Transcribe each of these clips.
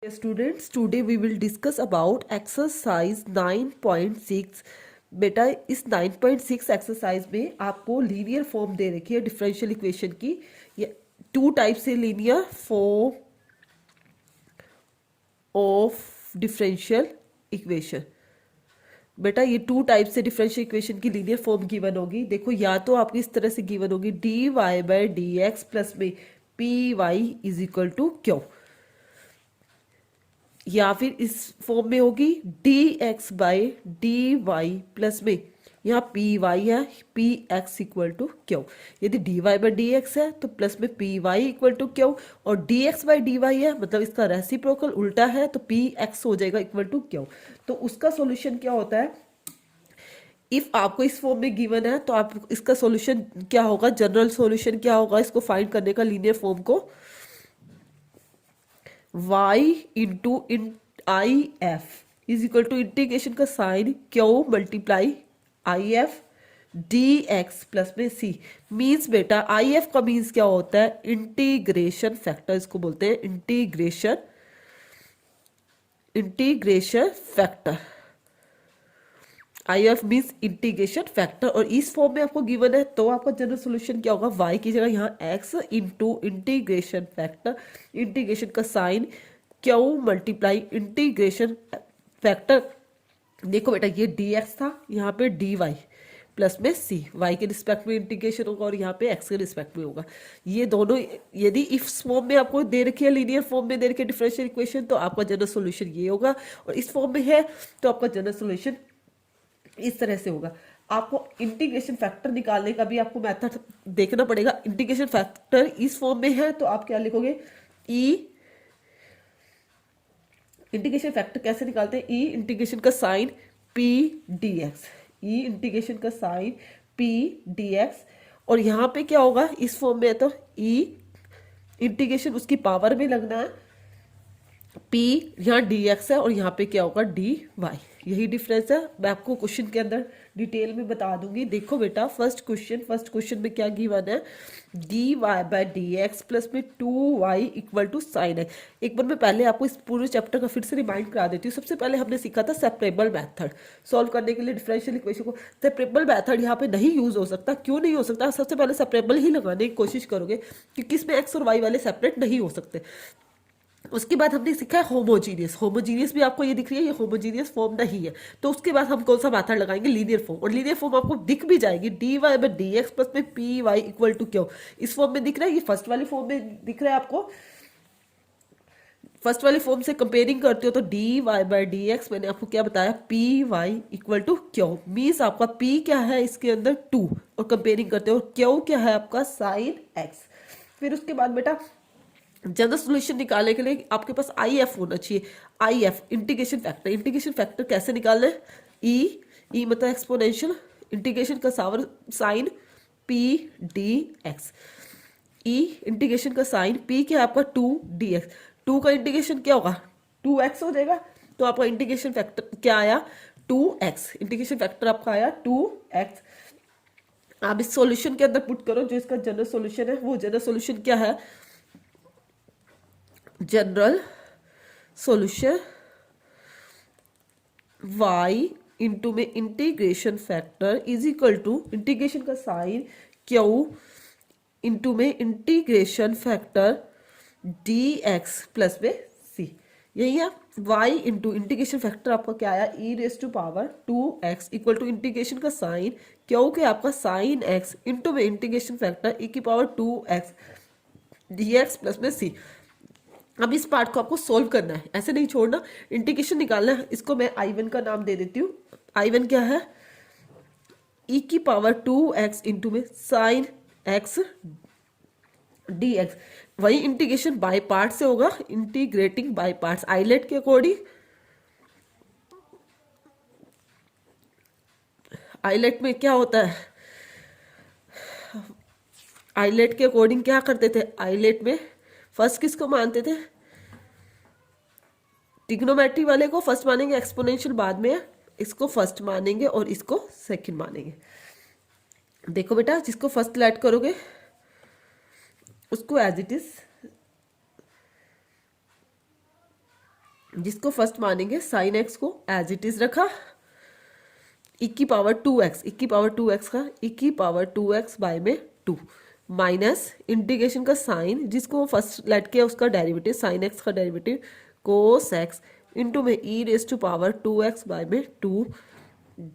Students, today we will discuss about exercise 9.6। बेटा इस 9.6 exercise में आपको लीनियर फॉर्म दे रखी है डिफरेंशियल इक्वेशन की। ये टू टाइप से linear form of differential equation. बेटा ये टू टाइप से डिफरेंशियल इक्वेशन की लीनियर फॉर्म गिवन होगी। देखो या तो आपकी इस तरह से गिवन होगी D Y by D x plus में P Y is equal to Q, या फिर इस फॉर्म में होगी D X by D Y plus में यहाँ पी वाई है P X equal to Q. यदि D Y by D X है तो प्लस में P Y equal to Q, और D X by D Y है मतलब इसका रेसिप्रोकल उल्टा है तो पी एक्स हो जाएगा इक्वल टू क्यू। तो उसका सॉल्यूशन क्या होता है, इफ आपको इस फॉर्म में गिवन है तो आप इसका सॉल्यूशन क्या होगा, जनरल सॉल्यूशन क्या होगा इसको फाइंड करने का लीनियर फॉर्म को, y into I F is equal to integration का sign Q multiply I F D x plus में सी। मीन्स बेटा आई एफ का मीन्स क्या होता है, इंटीग्रेशन फैक्टर इसको बोलते हैं, integration factor. I F means integration factor, और इस फॉर्म में आपको गिवन है तो आपका जनरल सोल्यूशन क्या होगा, y की जगह यहाँ x into integration factor, integration का sign Q multiply integration factor. देखो बेटा ये dx था, यहाँ पे dy प्लस में c, y के रिस्पेक्ट में इंटीग्रेशन होगा और यहाँ पे x के रिस्पेक्ट में होगा। ये दोनों यदि इफ फॉर्म में आपको दे रखी है, लीनियर फॉर्म में दे रखी है डिफरेंशियल इक्वेशन, तो आपका जनरल सोल्यूशन ये होगा, और इस फॉर्म में है तो आपका जनरल सोल्यूशन इस तरह से होगा। आपको इंटीग्रेशन फैक्टर निकालने का भी आपको मेथड देखना पड़ेगा। इंटीग्रेशन फैक्टर इस फॉर्म में है तो आप क्या लिखोगे, ई इंटीग्रेशन फैक्टर कैसे निकालते हैं, ई इंटीग्रेशन का साइन पी डी एक्स, ई इंटीग्रेशन का साइन पी डी एक्स, और यहाँ पे क्या होगा इस फॉर्म में है तो ई इंटीग्रेशन उसकी पावर में लगना है, P यहाँ dx है और यहाँ पे क्या होगा dy। यही डिफरेंस है, मैं आपको क्वेश्चन के अंदर डिटेल में बता दूंगी। देखो बेटा फर्स्ट क्वेश्चन में क्या गिवन है, dy by D x plus में 2y इक्वल टू साइन है। एक बार मैं पहले आपको इस पूरे चैप्टर का फिर से रिमाइंड करा देती हूँ। सबसे पहले हमने सीखा था सेपरेबल मेथड सॉल्व करने के लिए डिफरेंशियल इक्वेशन को। सेपरेबल मेथड यहाँ पे नहीं यूज हो सकता, क्यों नहीं हो सकता, सबसे पहले सेपरेबल ही लगाने की कोशिश करोगे क्योंकि इसमें x और y वाले सेपरेट नहीं हो सकते। उसके बाद हमने सीखा है होमोजीनियस भी आपको ये दिख रही है, ये होमोजीनियस फॉर्म नहीं है। तो उसके बाद हम कौन सा मेथड लगाएंगे, लीनियर फॉर्म, और लीनियर फॉर्म आपको दिख भी जाएगी D Y by D x plus में P Y equal to Q. इस फॉर्म में दिख रहा है, ये फर्स्ट वाली फॉर्म में दिख रहा है आपको। फर्स्ट वाली फॉर्म से कंपेयरिंग करते हो तो D Y by D x, मैंने आपको क्या बताया, p Y equal to q. Means आपका पी क्या है इसके अंदर 2, और कंपेयरिंग करते हो क्यू क्या है आपका साइन एक्स। फिर उसके बाद बेटा जनरल सोल्यूशन निकालने के लिए आपके पास आई एफ होना चाहिए, I F integration factor. Integration factor कैसे निकालना है, ई मतलब एक्सपोनेंशियल, इंटीग्रेशन का साइन पी डी एक्स, ई इंटीग्रेशन का साइन पी क्या है आपका 2 डी एक्स, 2 का इंटीग्रेशन क्या होगा 2x हो जाएगा, तो आपका इंटीग्रेशन फैक्टर क्या आया 2x, इंटीग्रेशन फैक्टर आपका आया 2x। आप इस सॉल्यूशन के अंदर पुट करो जो इसका जनरल सॉल्यूशन है, वो जनरल सॉल्यूशन क्या है, जनरल सॉल्यूशन y इंटू में integration factor is equal to integration का साइन q इंटू में इंटीग्रेशन फैक्टर dx प्लस में c। यही है y इंटू इंटीग्रेशन फैक्टर आपका क्या आया e raise to power 2x equal to integration का साइन q के आपका साइन x इंटू में इंटीग्रेशन फैक्टर e की पावर 2x dx प्लस में c। अब इस पार्ट को आपको सोल्व करना है, ऐसे नहीं छोड़ना, इंटीग्रेशन निकालना है। इसको मैं I1 का नाम दे देती हूँ। I1 क्या है, e की पावर 2x इंटू में साइन x dx। वही इंटीग्रेशन बाय पार्ट से होगा, इंटीग्रेटिंग बाय पार्ट्स आइलेट के अकॉर्डिंग। आइलेट में क्या होता है, आइलेट के अकॉर्डिंग क्या करते थे, आइलेट में फर्स्ट किसको मानते थे, ट्रिग्नोमेट्री वाले को फर्स्ट मानेंगे, एक्सपोनेंशियल बाद में, इसको फर्स्ट मानेंगे और इसको सेकंड मानेंगे। देखो बेटा जिसको फर्स्ट लेट करोगे उसको एज इट इज जिसको फर्स्ट मानेंगे साइन एक्स को एज इट इज रखा, e की पावर 2x, e की पावर 2x का e की पावर 2x बाय में 2 माइनस इंटीग्रेशन का साइन जिसको फर्स्ट लेट किया उसका डेरिवेटिव साइन एक्स का डेरिवेटिव कोस एक्स इंटू में e raise to power 2x by में 2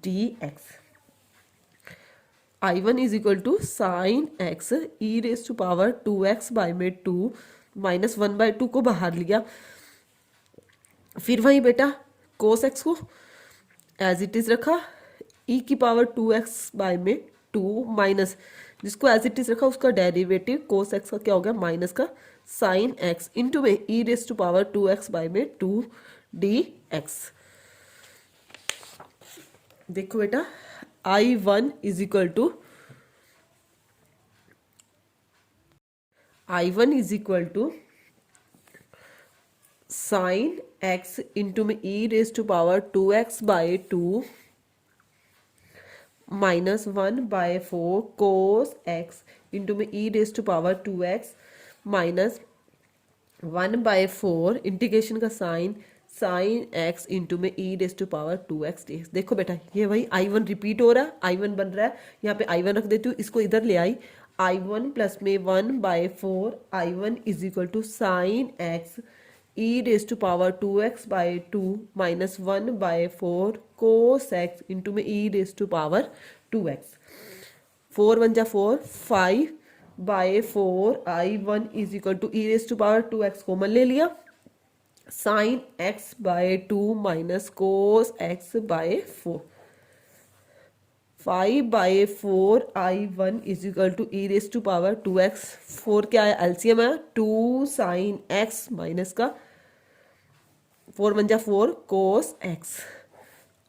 dx। I1 is equal to sine x e raise to power 2x by में 2 minus 1/2 को बाहर लिया, फिर वही बेटा कोस एक्स को एज इट इज रखा, e की पावर 2x बाय में 2 माइनस जिसको एज इट इज रखा उसका डेरिवेटिव कोस एक्स का क्या हो गया माइनस का साइन एक्स इंटू में e raise to power 2x by में 2 dx। देखो बेटा I1 is equal to sine x into में e raise to power 2x by 2 minus 1/4 cos x into में e raise to power 2x minus 1/4 integration का sign x into में e raise to power 2x dx। देखो बेटा ये वही I1 repeat हो रहा है, I1 बन रहा है, यहाँ पे I1 रख देती हूँ, इसको इधर ले आई, I1 प्लस में 1/4 I1 is equal to sine x e raise to power 2x by 2 minus 1/4 cos x into में e raise to power 2x। 4 1 जा 4 5/4 I1 is equal to e raise to power 2x common ले लिया, sine x by 2 minus cos x by 4। 5/4 I1 is equal to e raise to power 2x, 4 क्या है LCM है 2 sine x minus का 4 1 जा 4 cos x.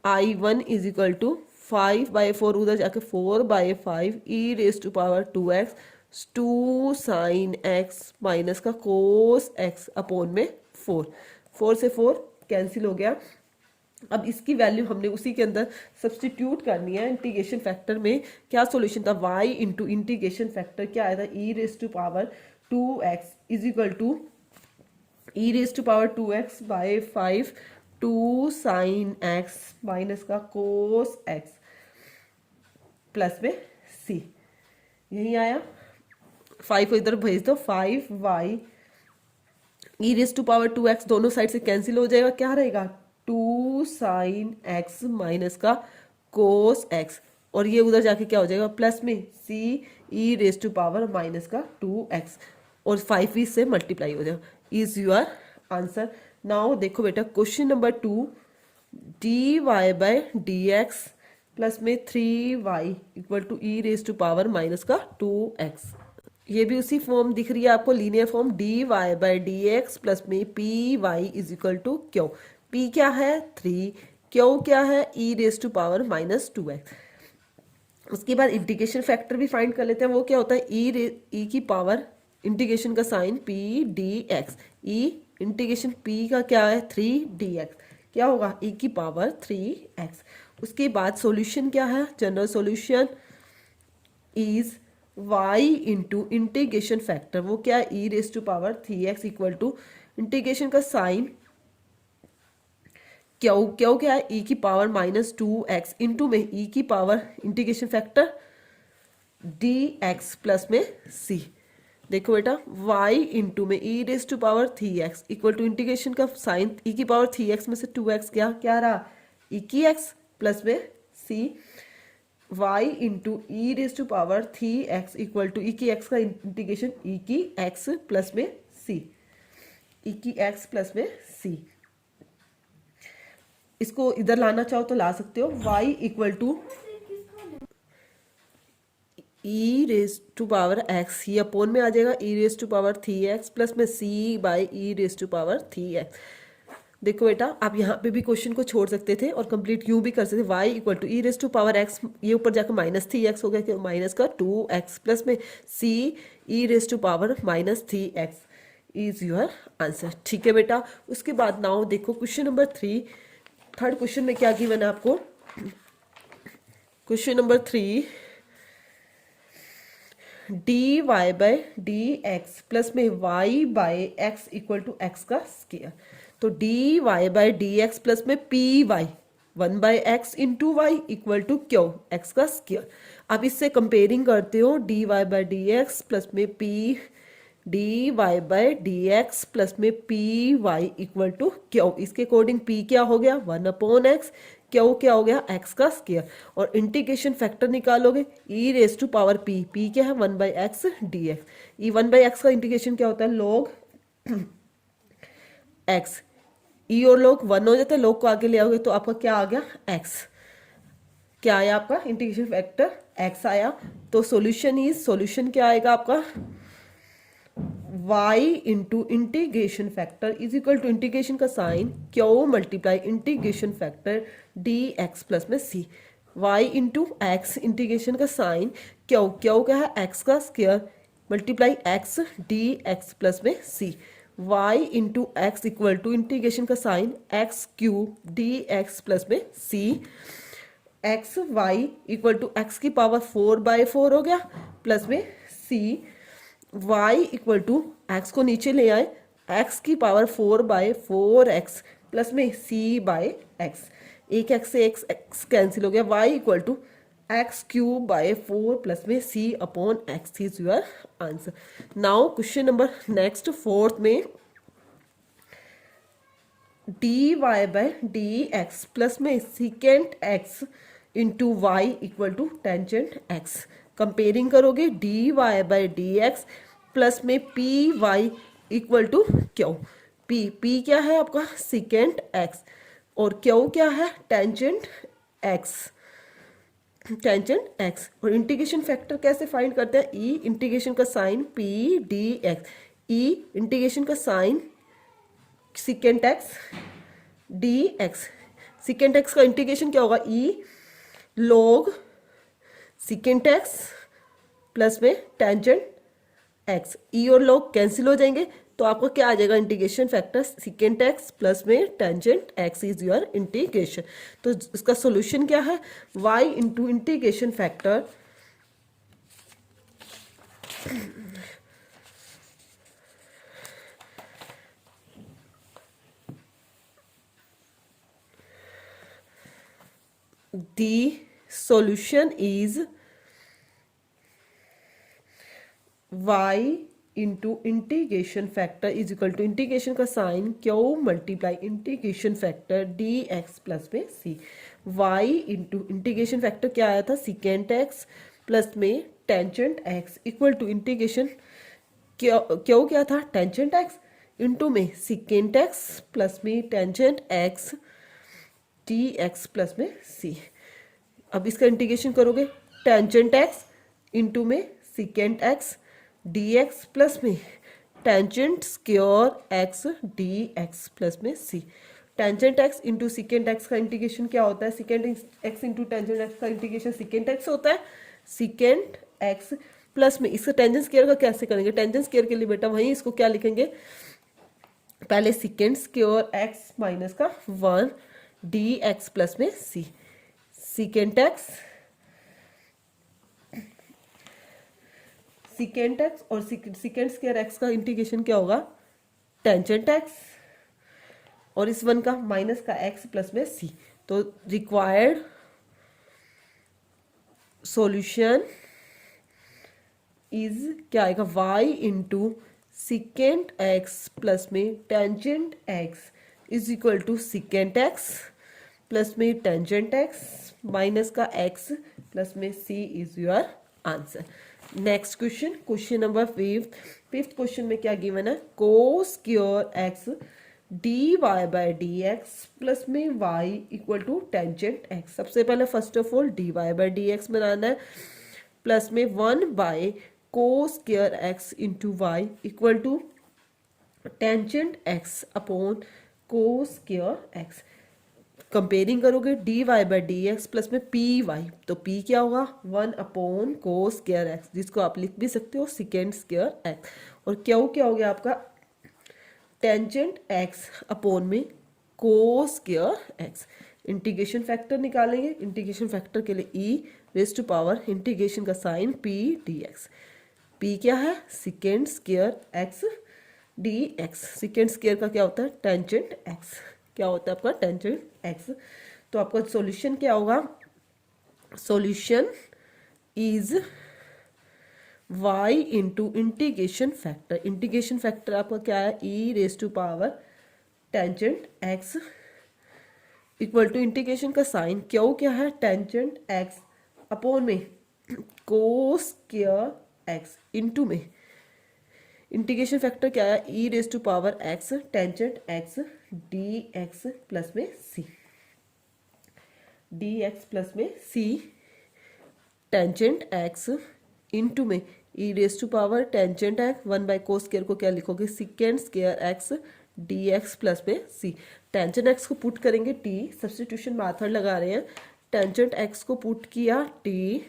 I1 is equal to 5/4 उधर जाके 4/5 e raise to power 2x 2 sine x minus का cos x upon में 4 से 4 कैंसिल हो गया। अब इसकी वैल्यू हमने उसी के अंदर सब्सटीट्यूट करनी है इंटीग्रेशन फैक्टर में। क्या सॉल्यूशन था y इंटू इंटीग्रेशन फैक्टर क्या आया था e raise to power 2x is equal to e raise to power 2x by 5 2 sine x minus का कोस x प्लस में c, यही आया। 5 को इधर भेज दो, 5y e raise to power 2x दोनों साइड से कैंसिल हो जाएगा, क्या रहेगा 2 साइन x माइनस का कोस x और ये उधर जाके क्या हो जाएगा प्लस में c e raise to power minus का 2x और 5 से मल्टीप्लाई हो जाएगा। Is your answer. नाउ देखो बेटा क्वेश्चन नंबर 2 dy/dx प्लस में 3y equal to e raise to power minus का 2x। ये भी उसी फॉर्म दिख रही है आपको, लीनियर फॉर्म dy/dx प्लस में py is equal to q. p क्या है 3, क्यू क्या है e raise to power minus 2x। उसके बाद इंटीग्रेशन फैक्टर भी फाइंड कर लेते हैं, वो क्या होता है e की पावर इंटीग्रेशन का sign p dx, e integration p का क्या है 3 dx, क्या होगा e की पावर 3x। उसके बाद सॉल्यूशन क्या है, general solution is y into integration factor, वो क्या है e raise to power 3x equal to integration का साइन क्यू क्या है e की पावर माइनस 2x इंटू में e की power integration factor dx plus में c। देखो बेटा y इंटू में e raise to power 3x equal to integration का साइन e की पावर 3x में से 2x क्या रहा e की x प्लस में c, y into e raise to power 3x equal to e की x का इंटीग्रेशन e की x प्लस में c, e की x प्लस में c। इसको इधर लाना चाहो तो ला सकते हो, y equal to e raise to power x, ये अपोन में आ जाएगा e raise to power 3x plus में c by e raise to power 3x। देखो बेटा आप यहाँ पे भी क्वेश्चन को छोड़ सकते थे और कंप्लीट यूं भी कर सकते थे, y equal to e raise to power x, ये ऊपर जाकर माइनस 3x हो गया, माइनस का 2x प्लस में c e raise to power minus 3x is your answer. ठीक है बेटा। उसके बाद नाउ देखो क्वेश्चन नंबर 3, थर्ड क्वेश्चन में क्या गिवन है आपको, question number 3 D Y by D x plus में Y by X equal to x का स्केयर। तो D Y by D x plus में P Y 1/x into Y equal to Q X का square. अब इससे comparing करते हो D Y by D x plus में P D Y by D x plus में P Y equal to Q. इसके according P क्या हो गया 1/x, क्यू क्या हो गया एक्स का स्केयर। और इंटीग्रेशन फैक्टर निकालोगे E raise to power P, P क्या है 1/x डी एक्स। ई 1/x का इंटीग्रेशन क्या होता है लॉग एक्स। ई और लॉग 1 हो जाता है, लॉग को आगे ले आओगे तो आपका क्या आ गया एक्स। क्या आया आपका इंटीग्रेशन फैक्टर एक्स आया। तो सॉल्यूशन क्या आएगा आपका y into integration factor is equal to integration का sign Q multiply integration factor D x plus में सी। y इंटू एक्स इंटीग्रेशन का साइन क्यू, क्यू क्या है एक्स का square multiply X D x plus में सी। y into x equal to integration का sign X cube D x plus में C. X Y equal to x की power 4/4 हो गया प्लस में सी। y इक्वल टू एक्स को नीचे ले आए, एक्स की पावर 4/4x प्लस में c/x। एक एक्स से एक्स कैंसिल हो गया। y equal to x³/4 plus में c/x is your answer. Now question number next fourth में dy by D x plus में secant x into Y equal to tangent X. Comparing करोगे dy by D x plus में P Y equal to Q. P क्या है आपका secant X और Q क्या है टेंजेंट एक्स, टेंजेंट एक्स। और इंटीग्रेशन फैक्टर कैसे फाइंड करते हैं ई इंटीग्रेशन का साइन पी डी एक्स, ई इंटीग्रेशन का sign secant x D x. Secant x का इंटीग्रेशन क्या होगा e log secant x plus में टेंजेंट एक्स। ई और लॉग कैंसिल हो जाएंगे तो आपको क्या आ जाएगा integration factor secant x plus में tangent x is your integration. तो इसका सॉल्यूशन क्या है y into integration factor the solution is y into integration factor is equal to integration का sign Q multiply integration factor D x plus में सी। y into integration factor क्या आया था secant x plus में tangent x equal to integration Q क्या था tangent x into में secant x plus में tangent x D x plus में सी। अब इसका इंटीग्रेशन करोगे टेंजेंट एक्स इंटू में secant x D x plus में tangent square x D x plus में सी। Tangent x into secant x का इंटीग्रेशन क्या होता है secant x into tangent x का इंटीग्रेशन सिकेंट एक्स होता है। सिकेंट एक्स प्लस में इसका टेंजेंट स्क्वायर का कैसे करेंगे टेंजेंट स्क्वायर के लिए बेटा वहीं इसको क्या लिखेंगे पहले सिकेंट स्क्वायर एक्स माइनस का 1 डी एक्स प्लस में सी। सिकेंट एक्स और सिकेंट स्क्वायर एक्स का इंटीग्रेशन क्या होगा टेंजेंट एक्स और इस वन का माइनस का एक्स प्लस में सी। तो रिक्वायर्ड सॉल्यूशन इज क्या आएगा y into secant x plus में tangent x is equal to secant x plus में टेंजेंट एक्स माइनस का x प्लस में c is your answer. Next question number fifth question में क्या गिवन है cos square x D Y by D x plus में y equal to tangent x. सबसे पहले first of all D Y by D x बनाना है plus में 1 by cos square x into Y equal to tangent x upon cos square x. Comparing करोगे D Y by D x plus में P Y तो P क्या होगा 1 upon cos square x जिसको आप लिख भी सकते हो सिकेंट स्क्वायर एक्स। और क्यू क्या हो गया आपका टेंजेंट एक्स अपॉन में cos square x. Integration factor निकालेंगे इंटीग्रेशन फैक्टर के लिए e raise to power integration का sign P D x. P क्या है, second square x D x. Second square का क्या होता है, टेंजेंट एक्स। क्या होता है आपका, टेंजेंट एक्स। तो आपका सॉल्यूशन क्या होगा, solution is y into integration factor. Integration factor आपका क्या है, ई raise to power tangent x equal to integration का साइन क्यों क्या है, टेंजेंट एक्स अपॉन में कोस स्क्वायर एक्स इंटू में इंटीग्रेशन फैक्टर क्या है, ई raise to power x tangent x D x plus में सी, डी एक्स प्लस में सी tangent x into में e raise to power tangent x 1/कोस स्क्वायर को क्या लिखोगे, second square x D x plus में सी। टेंजेंट एक्स को पुट करेंगे टी, सब्सटीट्यूशन मेथड लगा रहे हैं। टेंजेंट एक्स को पुट किया t,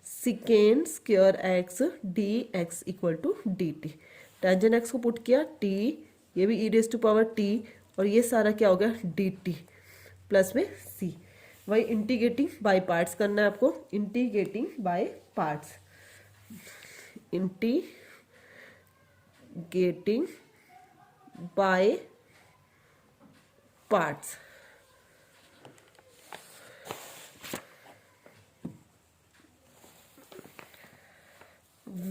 second square x D x equal to d t. Tangent x को पुट किया टी, ये भी e raise to power t, और ये सारा क्या हो गया डी टी प्लस में सी। वही इंटीग्रेटिंग बाय पार्ट्स करना है आपको, integrating by parts, integrating by parts.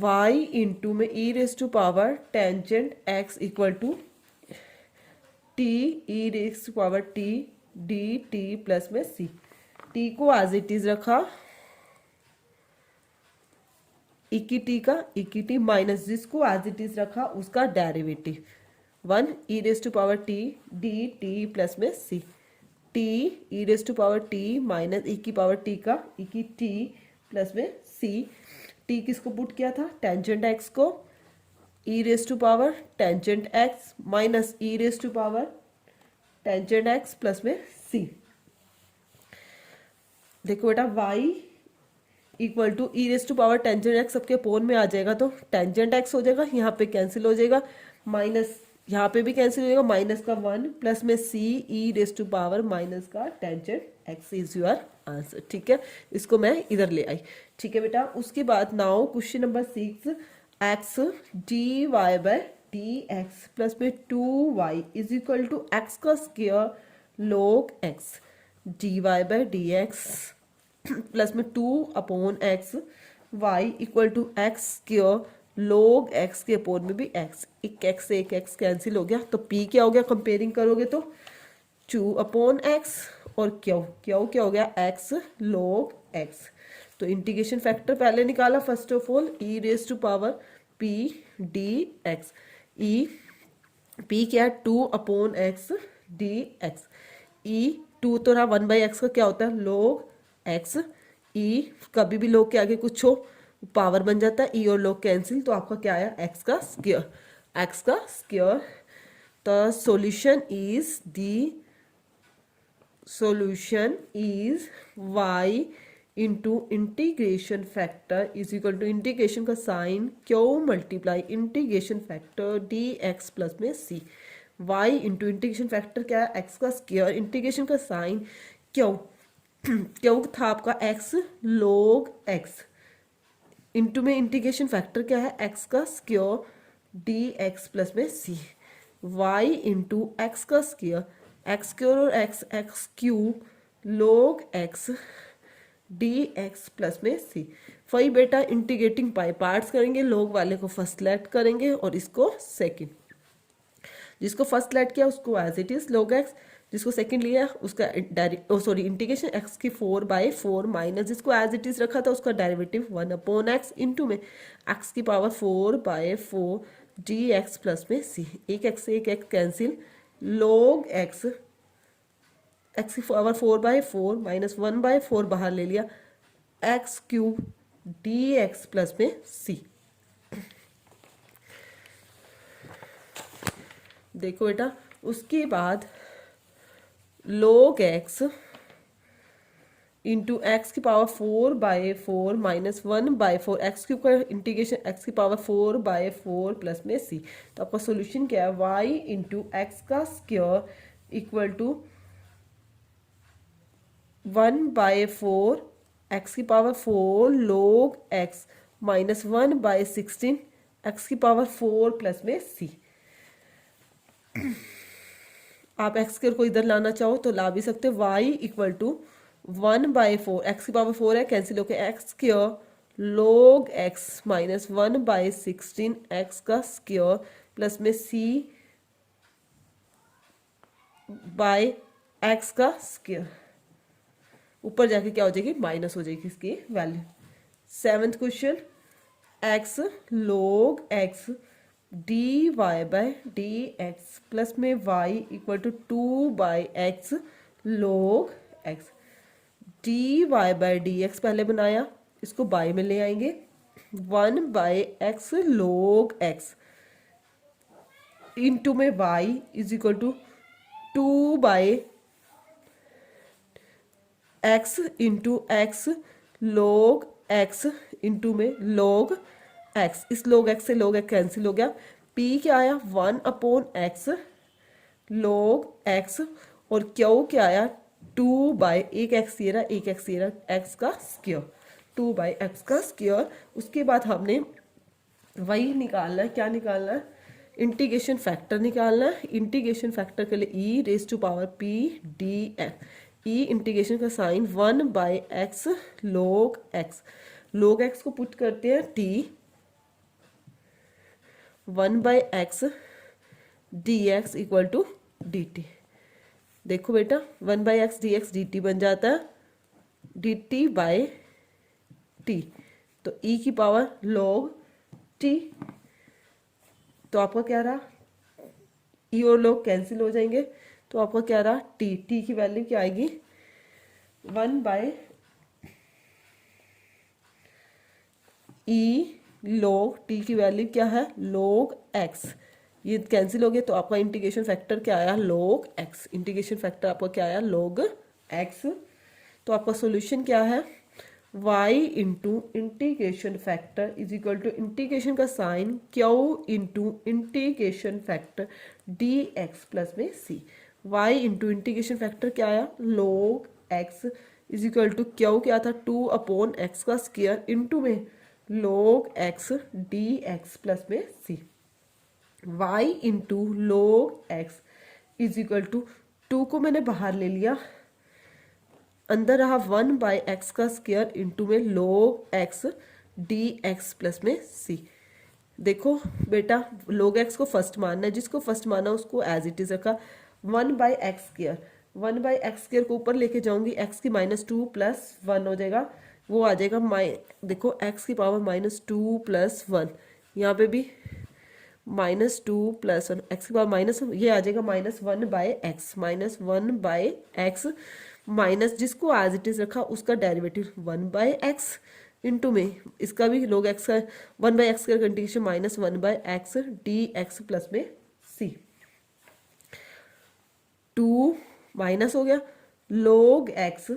y into में e raise to power tangent x equal to t e raise to power t d t plus में c. T को as it is रखा, इक्की t का इक्की t minus जिसको as it is रखा उसका derivative 1 e raise to power t d t plus में c. T e raise to power t minus ई की पावर टी का इक्की टी प्लस में सी। टी किसको पुट किया था, टेंजेंट एक्स को, e raise to power tangent x minus e raise to power tangent x plus में c. देखो बेटा y equal to e raise to power tangent x सबके upon में आ जाएगा तो टेंजेंट एक्स हो जाएगा, यहाँ पे कैंसिल हो जाएगा, माइनस यहाँ पे भी कैंसिल हो जाएगा, माइनस का 1 प्लस में सी ई रेज टू पावर माइनस का tangent x is your answer. ठीक है, इसको मैं इधर ले आई। ठीक है बेटा, उसके बाद now question number 6, x D Y by D x plus में 2y is equal to x का square log x D Y by D x plus में 2/x y equal to x square log x के upon में भी x, एक x cancel हो गया तो p क्या हो गया, कंपेयरिंग करोगे तो 2/x और क्या क्या हो गया x log x। तो इंटीग्रेशन फैक्टर पहले निकाला, first of all e raise to power p dx, e p क्या है 2/x dx, e 2 तो रहा 1/x का क्या होता है log x, e कभी भी log के आगे कुछ हो पावर बन जाता है, ई और log कैंसिल, तो आपका क्या आया x का स्क्वायर, x का square. The solution is y into integration factor is equal to integration का साइन क्यों multiply integration factor D x plus में सी। y इंटू इंटीग्रेशन फैक्टर क्या है, x का स्क्वायर, इंटीग्रेशन का साइन क्यों क्यों था आपका x log x, इंटू में इंटीग्रेशन फैक्टर क्या है x का स्क्वायर डी एक्स प्लस में सी। y इंटू एक्स का स्क्वायर, एक्स स्क्वायर और x cube log x d x plus में सी। वही बेटा इंटीग्रेटिंग बाय पार्ट्स करेंगे, log वाले को फर्स्ट सेलेक्ट करेंगे और इसको सेकंड, जिसको फर्स्ट सेलेक्ट किया उसको as it is log x, जिसको सेकंड लिया उसका इंटीग्रेशन x की 4/4 माइनस जिसको एज इट इज रखा था उसका डेरिवेटिव 1/x इंटू में x की पावर 4/4 dx प्लस में c। एक x से एक x कैंसिल, log x की पावर 4/4 माइनस 1/4 बाहर ले लिया, x क्यूब dx प्लस में c। देखो बेटा, उसके बाद log x इंटू एक्स की पावर 4/4 माइनस 1/4 एक्स क्यूब का इंटीग्रेशन x की पावर 4/4 प्लस में c। तो आपका सॉल्यूशन क्या है, y इंटू एक्स का स्क्वायर इक्वल टू 1/4 एक्स की पावर 4 log x -1/16 एक्स की पावर 4 प्लस में सी। आप एक्स स्क्वायर को इधर लाना चाहो तो ला भी सकते हो। वाई इक्वल टू 1/4, एक्स की पावर 4 है, कैंसिल होकर x square log x minus 1/16 x का स्क्वायर प्लस में सी बाय एक्स का स्क्वायर। ऊपर जाके क्या हो जाएगी, माइनस हो जाएगी इसकी value. 7th question, x log x D Y by D x plus में y equal to 2/x log x. D Y by D x पहले बनाया, इसको बाय में ले आएंगे। 1/x log एक्स इंटू में y is equal to 2/x into x log x into में log x. इस log एक्स से log एक्स कैंसिल हो गया। p क्या आया 1/x log एक्स और क्यू क्या आया 2/, एक एक्स ये रहा, एक एक्स ये रहा, एक्स का स्क्वायर 2/x का स्क्वायर। उसके बाद हमने वही निकालना है, क्या निकालना है, इंटीग्रेशन फैक्टर निकालना है। इंटीग्रेशन फैक्टर के लिए e raise to power p D x. E integration का sign 1/x log x. log x को पुट करते हैं t 1/x dx equal to dt। देखो बेटा 1/x dx dt बन जाता है dt बाय टी, तो e की पावर log t। तो आपका क्या रहा, e और log कैंसिल हो जाएंगे, तो आपका क्या रहा t। t की वैल्यू क्या आएगी 1/e log t की वैल्यू क्या है log x। ये कैंसिल हो गया, तो आपका इंटीग्रेशन फैक्टर क्या आया log x। इंटीग्रेशन फैक्टर आपका क्या आया log x। तो आपका सॉल्यूशन क्या है y into integration factor is equal to integration का sign q into integration factor dx plus में c। y into integration factor क्या आया log x is equal to q क्या था 2/x का स्क्वायर इंटू में log x dx प्लस में c। y into log x is equal to 2 को मैंने बाहर ले लिया, अंदर रहा 1/x का स्क्वायर इंटू में log x dx प्लस में c। देखो बेटा log x को फर्स्ट मानना है, जिसको फर्स्ट माना उसको एज इट इज रखा। 1/x स्क्वायर, 1/x स्क्वायर को ऊपर लेके जाऊंगी, x की -2 प्लस 1 हो जाएगा, वो आ जाएगा देखो x की पावर -2 प्लस 1, यहाँ पे भी -2 प्लस 1, एक्स की पावर माइनस, ये आ जाएगा -1/x, -1/x माइनस जिसको एज इट इज रखा उसका डेरिवेटिव 1/x इंटू में इसका भी log x का 1/x का कंडीशन -1/x dx प्लस में c। 2 माइनस हो गया log x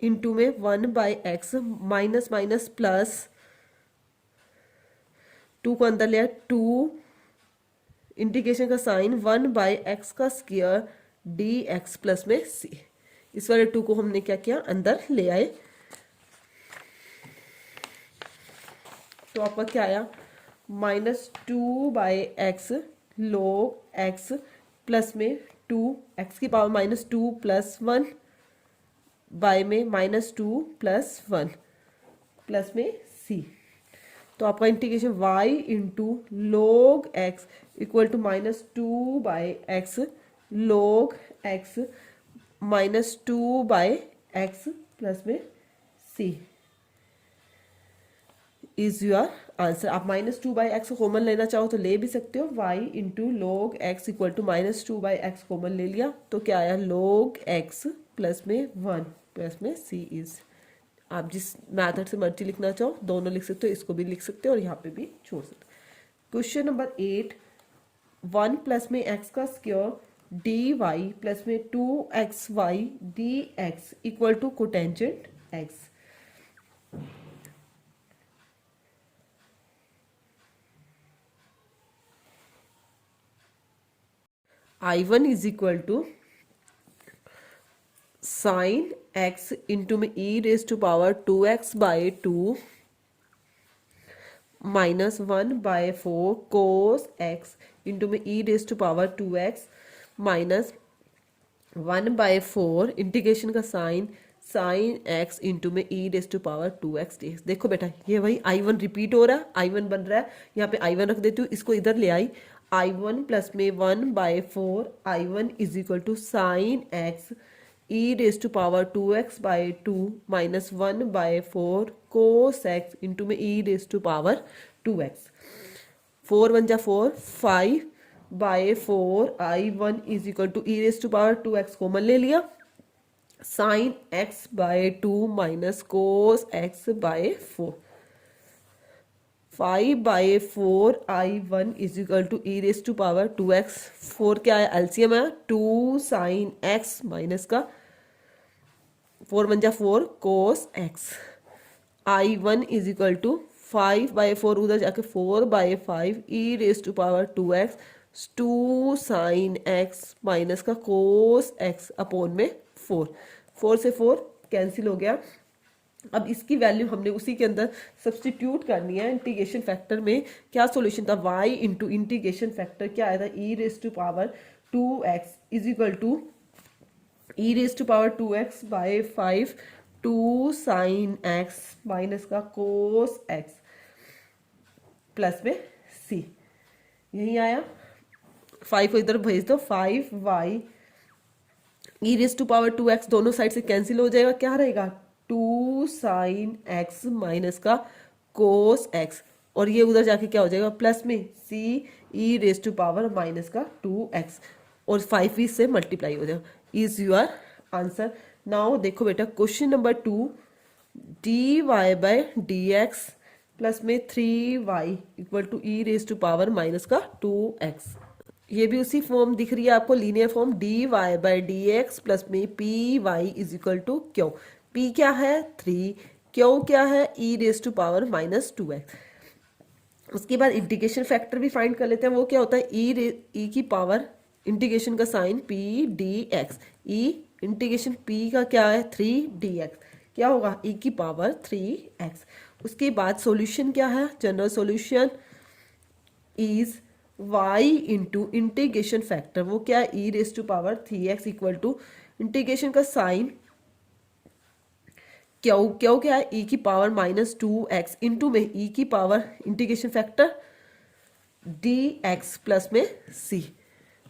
इंटू में 1/x माइनस माइनस प्लस 2 को अंदर लिया, 2 इंटीग्रेशन का साइन 1/x का स्क्वायर dx प्लस में c। इस वाले 2 को हमने क्या किया अंदर ले आए, तो आपका क्या आया -2/x log x प्लस में 2 x की पावर -2 प्लस 1 बाय में -2 प्लस 1 प्लस में c। तो आपका integration y into log x equal to -2/x log x -2/x plus में c इज योर आंसर। आप -2/x कॉमन लेना चाहो तो ले भी सकते हो। y into log x equal to -2/x common ले लिया, तो क्या आया log x प्लस में 1 प्लस में c इज। आप जिस मैथड से मर्जी लिखना चाहो दोनों लिख सकते हो, इसको भी लिख सकते हो और यहाँ पे भी छोड़ सकते हो। क्वेश्चन नंबर 8, 1 प्लस में x का स्क्वायर dy प्लस में 2xy dx equal to cotangent x। I1 is equal to sign x into में e raise to power 2x/2 minus 1/4 cos x into में e raise to power 2x minus 1/4 integration का sign x into में e raise to power 2x dx। देखो बेटा ये वही I1 repeat हो रहा है, I1 बन रहा है, यहाँ पे I1 रख देती हूँ, इसको इधर ले आई, I1 प्लस में 1/4 I1 is equal to sign x e raise to power 2x/2 minus 1/4 cos x into में e raise to power 2x। 4 1 जा 4 5/4 I1 is equal to e raise to power 2x common ले लिया, sign x/2 minus cos x/4 5/4 I1 is equal to e raise to power 2x। 4 क्या है LCM है 2 sine x minus का 4 1 जा 4 cos x। I1 is equal to 5/4 उधर जाके 4/5 e raise to power 2x 2 sine x minus का cos x upon में 4 से 4 कैंसिल हो गया। अब इसकी वैल्यू हमने उसी के अंदर सब्सटीट्यूट करनी है इंटीग्रेशन फैक्टर में। क्या सॉल्यूशन था y इंटू इंटीग्रेशन फैक्टर क्या आया था e raise to power 2x is equal to e raise to power 2x/5 2 sine x minus का कोस x प्लस में c। यही आया, 5 को इधर भेज दो, 5y E raise to power 2x दोनों साइड से कैंसिल हो जाएगा, क्या रहेगा 2 साइन x माइनस का कोस x, और ये उधर जाके क्या हो जाएगा प्लस में c e raise to power minus का 2x और 5 भी से मल्टीप्लाई हो जाएगा। Is your answer. नाउ देखो बेटा क्वेश्चन नंबर 2 dy/dx प्लस में 3y equal to e raise to power minus का 2x। ये भी उसी फॉर्म दिख रही है आपको, लीनियर फॉर्म dy/dx प्लस में py is equal to q. p क्या है 3, क्यू क्या है ई raise to power minus 2x। उसके बाद इंटीग्रेशन फैक्टर भी फाइंड कर लेते हैं, वो क्या होता है ई की पावर इंटीग्रेशन का साइन p dx, ई इंटीग्रेशन p का क्या है 3dx, क्या होगा e की पावर 3x। उसके बाद सॉल्यूशन क्या है, general solution is y into integration factor, वो क्या है ई raise to power 3x equal to integration का साइन क्यू, क्यू क्या है e की पावर माइनस 2x इंटू में e की power integration factor dx plus में c।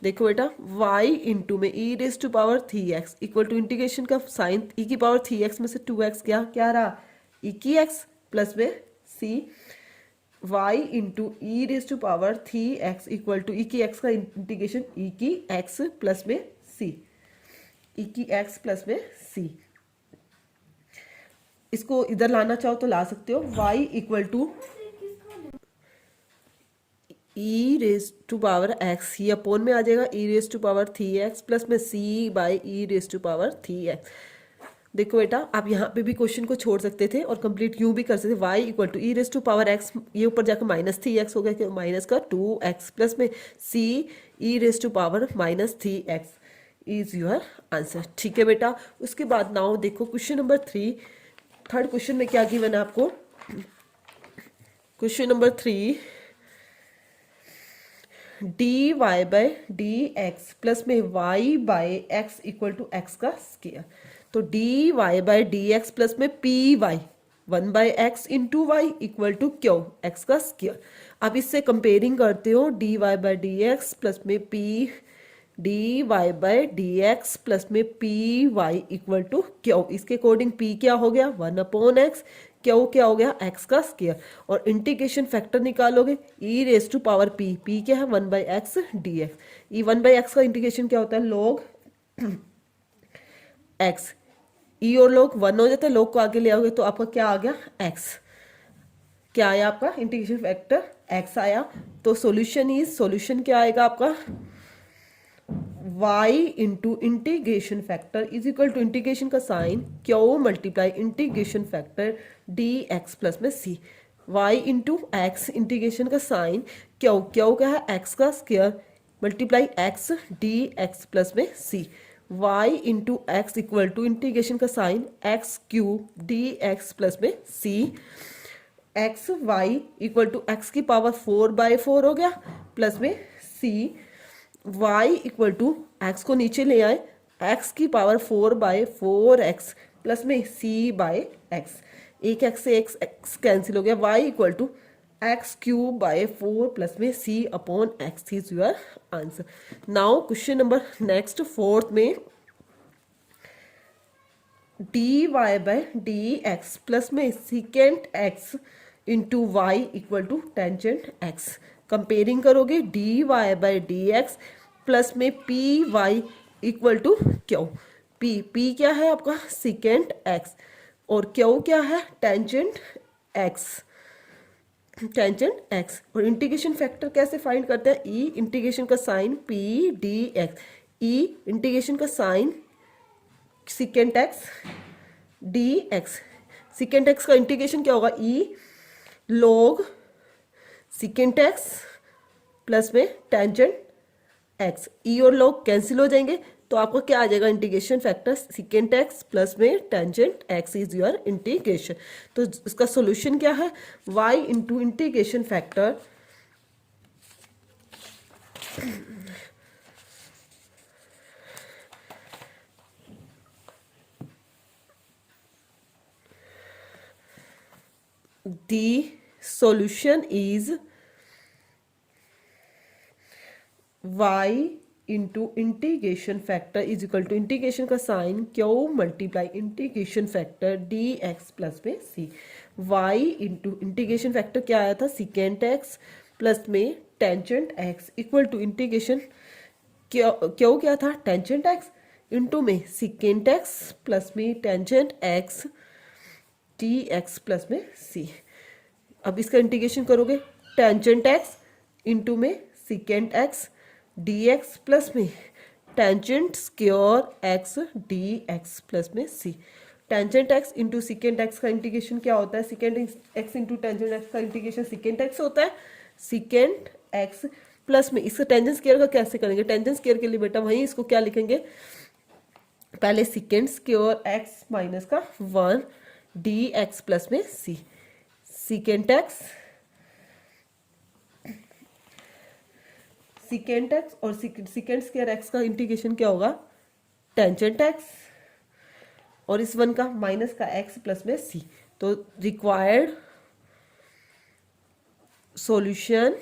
देखो बेटा y इंटू में e raise to power 3x equal to integration का साइन e की पावर 3x में से 2x क्या रहा e की x प्लस में c, y into e raise to power 3x equal to e की x का इंटीग्रेशन e की x प्लस में c, e की x प्लस में c। इसको इधर लाना चाहो तो ला सकते हो, y equal to e raise to power x, ये अपोन में आ जाएगा e raise to power 3x plus में c by e raise to power 3x। देखो बेटा आप यहाँ पे भी क्वेश्चन को छोड़ सकते थे और कंप्लीट यूं भी कर सकते थे, y equal to e raise to power x, ये ऊपर जाकर माइनस 3x हो गया, माइनस का 2x प्लस में c e raise to power minus 3x is your answer. ठीक है बेटा। उसके बाद नाउ देखो क्वेश्चन नंबर 3, थर्ड क्वेश्चन में क्या गिवन है आपको, क्वेश्चन नंबर 3 dy/dx प्लस में y/x इक्वल टू x का स्क्वायर। तो dy/dx प्लस में py 1/x into Y equal to q x का स्क्वायर। अब इससे कंपेयरिंग करते हो dy/dx प्लस में p dy/dx प्लस में py इक्वल टू क्यू, इसके अकॉर्डिंग p क्या हो गया 1/x, क्यू क्या हो गया x का स्क्वायर, और इंटीग्रेशन फैक्टर निकालोगे ई रेज टू पावर p क्या है 1/x dx। ई 1/x का इंटीग्रेशन क्या होता है log x, ई और log 1 हो जाता है, log को आगे ले आओगे तो आपका क्या आ गया x, क्या आया आपका इंटीग्रेशन फैक्टर x आया। तो सॉल्यूशन क्या आएगा आपका y into integration factor is equal to integration का sign Q multiply integration factor dx plus में c, y into x integration का साइन क्यू क्या है x का square multiply x dx plus में c, y into x equal to integration का sign x cube dx plus में c, x Y equal to x की power 4/4 हो गया, प्लस में c y equal to x को नीचे ले आए, एक्स की पावर 4/4x प्लस में c/x, एक एक्स से एक्स कैंसिल हो गया, Y equal to x³/4 plus में c/x is your answer. Now question number next fourth में dy/dx प्लस में secant x into Y equal to tangent x। Comparing करोगे dy/dx plus में P Y equal to Q. P क्या है आपका secant x और Q क्या है टेंजेंट x, टेंजेंट x। और इंटीग्रेशन फैक्टर कैसे फाइंड करते हैं, ई इंटीग्रेशन का साइन पी डी एक्स, ई इंटीग्रेशन का sign secant x D x. Secant x का इंटीग्रेशन क्या होगा, e log secant x plus में टेंजेंट एक्स, ई और लॉग कैंसिल हो जाएंगे तो आपको क्या आ जाएगा integration factor secant x plus में tangent x is your integration. तो इसका सॉल्यूशन क्या है, y into integration factor the solution is y into integration factor is equal to integration का sign Q multiply integration factor D x plus में c. Y into integration factor क्या आया था secant x plus में tangent x equal to integration Q क्या था tangent x into में secant x plus में tangent x D x plus में सी। अब इसका इंटीग्रेशन करोगे टेंजेंट एक्स इंटू में secant x D x plus में tangent square x D x plus में सी। Tangent x into secant x का इंटीग्रेशन क्या होता है, secant x into tangent x का इंटीग्रेशन सिकेंट एक्स होता है, सिकेंट एक्स प्लस में इसका टेंजेंट स्क्वायर का कैसे करेंगे, टेंजेंट स्क्वायर के लिए बेटा वहीं इसको क्या लिखेंगे, पहले सिकेंट स्क्वायर एक्स माइनस का 1 डी एक्स प्लस में सी। सिकेंट एक्स और सिकेंट स्क्वायर एक्स का इंटीग्रेशन क्या होगा टेंजेंट एक्स और इस वन का माइनस का एक्स प्लस में सी। तो रिक्वायर्ड सॉल्यूशन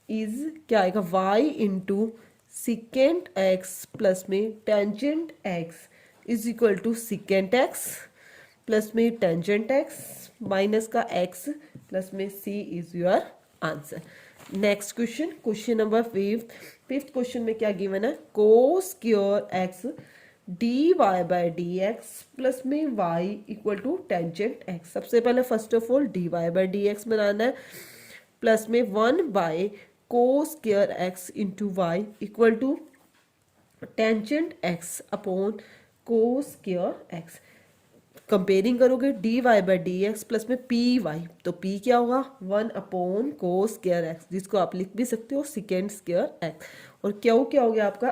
इज क्या आएगा y into secant x plus में tangent x is equal to secant x plus में टेंजेंट एक्स माइनस का x प्लस में c is your answer. Next question, question number fifth question में क्या given है, cos square x D Y by D x plus में y equal to tangent x. सबसे पहले first of all D Y by D x बनाना है plus में 1 by cos square x into Y equal to tangent x upon cos square x. Comparing करोगे D Y by D x plus में P Y, तो P क्या होगा 1 upon cos square x, जिसको आप लिख भी सकते हो सिकेंड स्क्वायर एक्स, और क्यू क्या हो गया आपका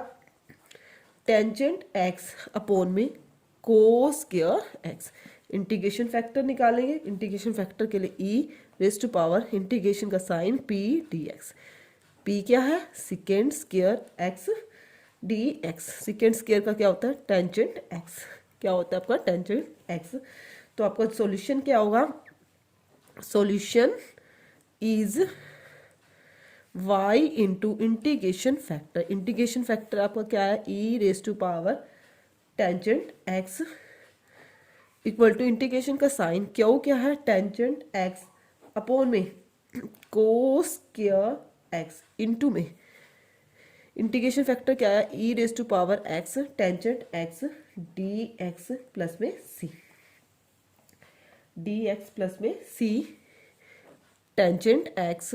टेंजेंट एक्स अपॉन में cos square x. Integration factor निकालेंगे, इंटीग्रेशन फैक्टर के लिए e raise to power integration का sign P D x. P क्या है secant square x D x, secant square का क्या होता है टेंजेंट एक्स, क्या होता है आपका टेंजेंट एक्स। तो आपका सॉल्यूशन क्या होगा, solution is y into integration factor, integration factor आपका क्या है ई raise to power tangent x equal to integration का साइन क्यू क्या है टेंजेंट एक्स अपॉन में कोस स्क्वायर एक्स इंटू में इंटीग्रेशन फैक्टर क्या है ई raise to power x tangent x D x plus में सी, डी एक्स प्लस में सी tangent x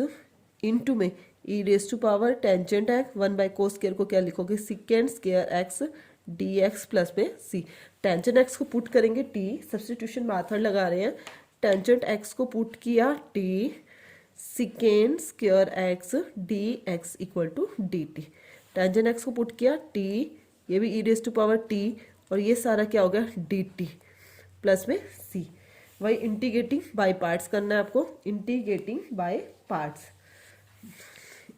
into में e raise to power tangent x 1 by cos square को क्या लिखोगे second square x D x plus में सी। Tangent x को put करेंगे t, substitution method लगा रहे हैं, टेंजेंट एक्स को पुट किया t second square x D x equal to d t, tangent x को पुट किया टी, ये भी e raise to power t और ये सारा क्या हो गया डी टी प्लस में सी। वही इंटीग्रेटिंग बाय पार्ट्स करना है आपको, integrating by parts,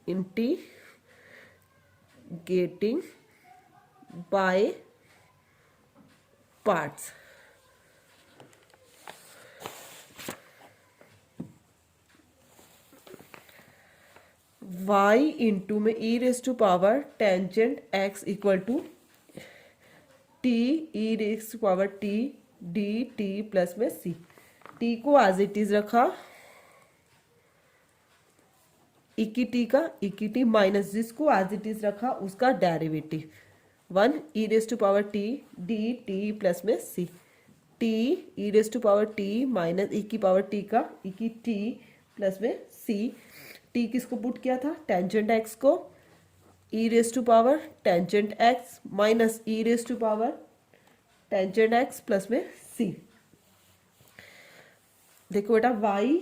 integrating by parts. y into में e raise to power tangent x equal to t e raise to power t d t plus में c। t को as it is रखा, e की t का e की t minus जिसको as it is रखा उसका derivative 1 e raise to power t d t plus में c। t e raise to power t minus e की पावर t का e की t प्लस में c। t किसको पुट किया था, टेंजेंट x को, e raise to power tangent x minus e raise to power tangent x plus में c। देखो बेटा y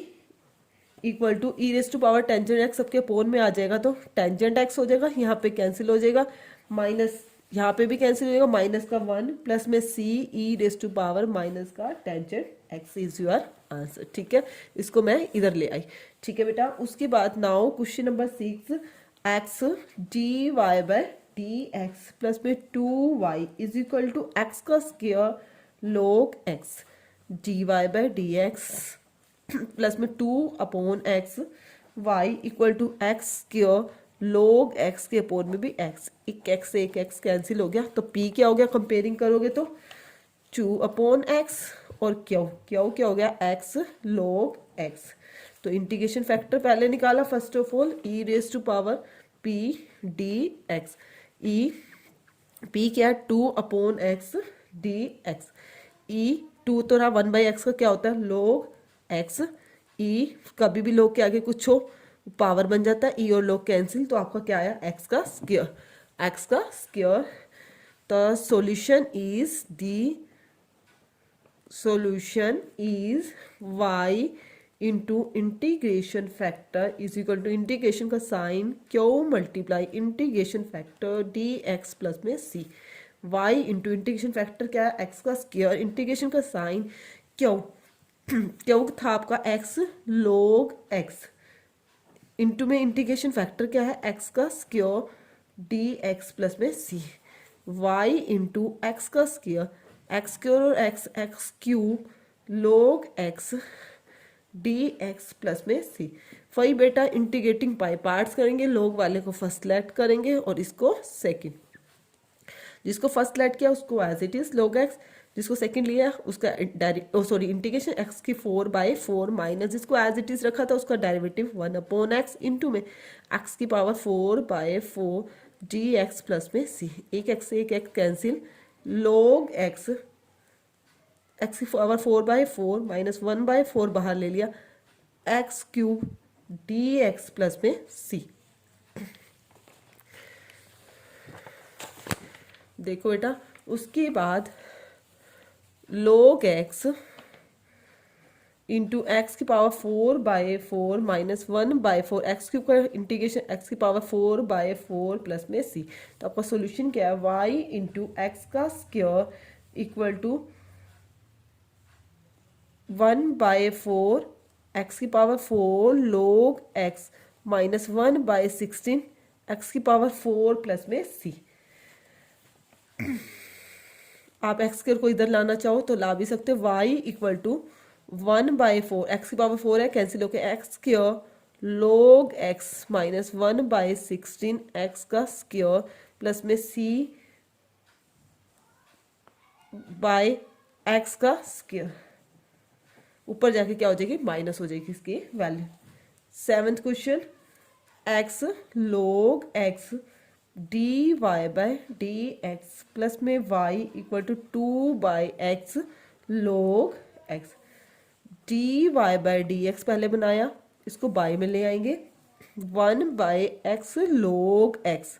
equal to e raise to power tangent x सबके upon में आ जाएगा तो टेंजेंट एक्स हो जाएगा, यहाँ पे कैंसिल हो जाएगा, माइनस यहाँ पे भी कैंसिल हो जाएगा, माइनस का 1 प्लस में c e raise to power minus का tangent x is your answer. ठीक है, इसको मैं इधर ले आई। ठीक है बेटा, उसके बाद now question number 6, x D Y by D x plus में 2y is equal to x का square log x d Y by D x plus में 2 upon x, Y equal to x square log x के upon में भी x, एक x cancel हो गया तो p क्या हो गया, कंपेयरिंग करोगे तो 2 अपॉन x और क्यू क्या हो गया x log x। तो इंटीग्रेशन फैक्टर पहले निकाला, first of all e raise to power p d x, e p क्या है 2 upon x d x, e 2 तो रहा 1 बाई एक्स का क्या होता है log x, ई कभी भी log के आगे कुछ हो पावर बन जाता है, ई और log कैंसिल तो आपका क्या आया x का square. The solution is y into integration factor is equal to integration का sign Q multiply integration factor D x plus में सी। y इंटू इंटीग्रेशन फैक्टर क्या है, x का स्क्वायर, इंटीग्रेशन का साइन क्यू क्यू था आपका x log x, into में integration factor क्या है x का स्क्वायर डी एक्स प्लस में सी। y इंटू एक्स का स्क्वायर, एक्स स्क्वायर और x cube log x d x plus में सी। वही बेटा इंटीग्रेटिंग बाय पार्ट्स करेंगे, लॉग वाले को फर्स्ट लेट करेंगे और इसको सेकंड, जिसको फर्स्ट लेट किया उसको as it is log x, जिसको सेकंड लिया उसका इंटीग्रेशन x की 4/4 माइनस जिसको एज इट इज रखा था उसका डेरिवेटिव 1 अपॉन x इंटू में x की पावर 4/4 डी एक्स प्लस में सी। एक x कैंसिल, log x की पावर 4/4 माइनस 1/4 बाहर ले लिया, x cube D x plus में सी। देखो बेटा, उसके बाद log x इंटू एक्स की पावर 4/4 माइनस 1/4 एक्स क्यूब का इंटीग्रेशन एक्स की पावर 4/4 प्लस में सी। तो आपका सोल्यूशन क्या है, y इंटू एक्स का स्क्वायर इक्वल टू 1/4 एक्स की power 4 log x minus 1/16 x की पावर 4 प्लस में सी। आप एक्स स्क्वायर को इधर लाना चाहो तो ला भी सकते हो, y इक्वल टू 1/4 एक्स की पावर 4 है कैंसिल होकर x square log x minus 1/16 x का स्क्वायर प्लस में c बाय एक्स का स्क्वायर, ऊपर जाके क्या हो जाएगी, माइनस हो जाएगी इसकी value. 7th question, x log x d Y by D x plus में y equal to 2/x log x, d Y by D x पहले बनाया, इसको बाय में ले आएंगे, 1/x log x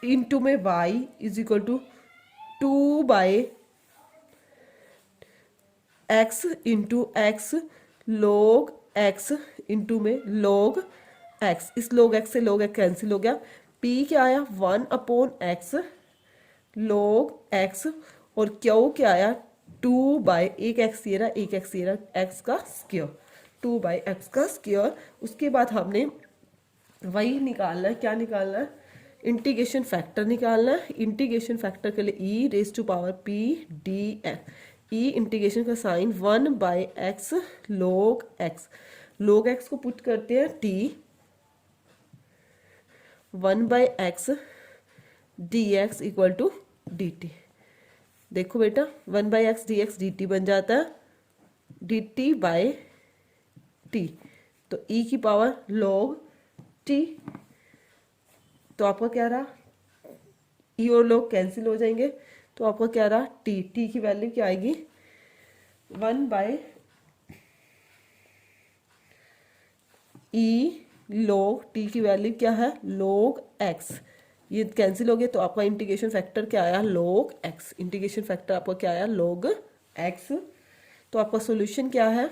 इंटू में y is equal to 2/x into x log x into में log x, इस log x से log x कैंसिल हो गया, p क्या आया 1/x log x और q क्या आया 2 बाई एक एक्स ये रहा, एक एक्स ये रहा, एक्स का स्क्वायर, 2 बाई एक्स का स्क्वायर। उसके बाद हमने वही निकालना है, क्या निकालना है, इंटीग्रेशन फैक्टर निकालना है। इंटीग्रेशन फैक्टर के लिए e raise to power p D x, E integration का sign 1 by x log x, log x को पुट करते हैं t, 1 by x D x equal to d t. देखो बेटा 1 by x D x d t बन जाता है D T by T, तो ई की पावर log टी, तो आपका क्या रहा, ई और log कैंसिल हो जाएंगे, तो आपका क्या रहा टी, टी की वैल्यू क्या आएगी 1 बाई ई log टी की वैल्यू क्या है log एक्स, ये कैंसिल हो गया, तो आपका इंटीग्रेशन फैक्टर क्या आया log एक्स, इंटीग्रेशन फैक्टर आपका क्या आया log एक्स। तो आपका सॉल्यूशन क्या है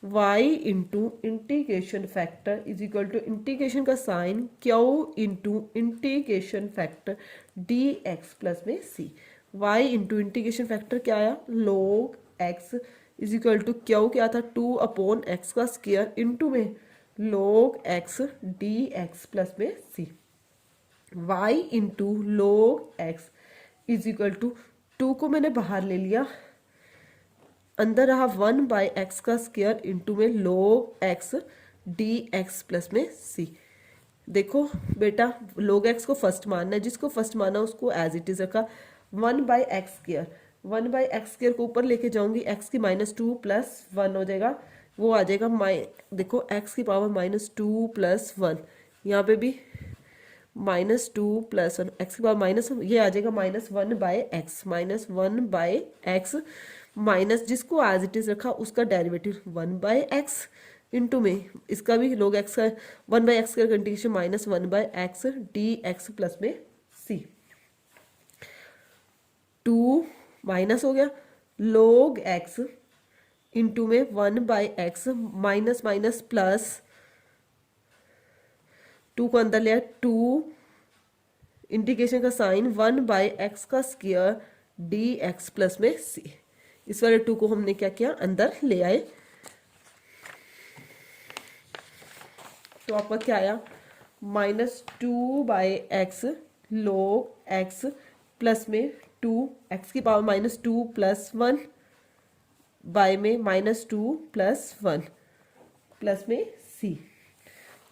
y into integration factor is equal to integration का sign q into integration factor D x plus में c, y into integration factor क्या आया log x is equal to q क्या था 2 अपॉन x का स्क्वायर इंटू में log x d x plus में c, y into log x is equal to 2 को मैंने बाहर ले लिया, अंदर रहा 1 बाई एक्स का स्क्वायर इंटू में log x d x plus में c। देखो बेटा log x को फर्स्ट मानना है, जिसको फर्स्ट माना उसको एज इट इज रखा, 1 by x square, 1 by x square को ऊपर लेके जाऊंगी, x की -2 प्लस 1 हो जाएगा, वो आ जाएगा देखो x की पावर -2 प्लस 1, यहाँ पे भी -2 प्लस 1, एक्स की पावर माइनस, ये आ जाएगा -1 by x, -1 by x minus जिसको एज इट इज रखा उसका डेरिवेटिव 1 बाई एक्स इंटू में इसका भी log एक्स का 1 बाई एक्स का integration -1 by x D x plus में c, 2 माइनस हो गया log एक्स इंटू में 1 by x minus minus plus 2 को अंदर लिया, 2 इंटीग्रेशन का साइन 1 बाई एक्स का स्क्वायर डी एक्स प्लस में c, इस वाले 2 को हमने क्या किया अंदर ले आए, तो आपका क्या आया -2 by x log x plus में 2 एक्स की पावर -2 प्लस 1 बाय में -2 प्लस 1 प्लस में c,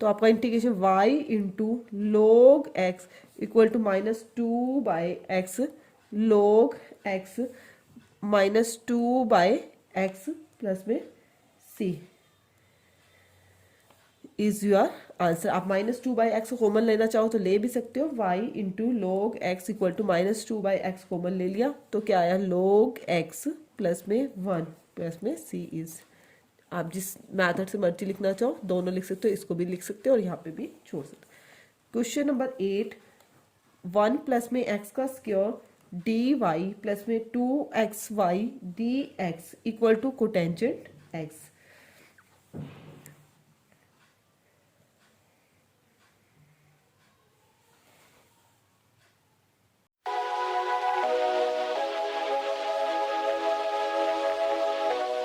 तो आपका integration y into log x equal to -2 by x log x -2 by x plus में c इज योर आंसर। आप -2 बाई एक्स कॉमन लेना चाहो तो ले भी सकते हो, y into log x equal to -2 by x common ले लिया, तो क्या आया log एक्स प्लस में 1 प्लस में c इज, आप जिस मेथड से मर्जी लिखना चाहो दोनों लिख सकते हो, इसको भी लिख सकते हो और यहाँ पे भी छोड़ सकते हो। क्वेश्चन नंबर 8, 1 प्लस में एक्स का स्क्वायर डी वाई प्लस में 2xy d x equal to cotangent x,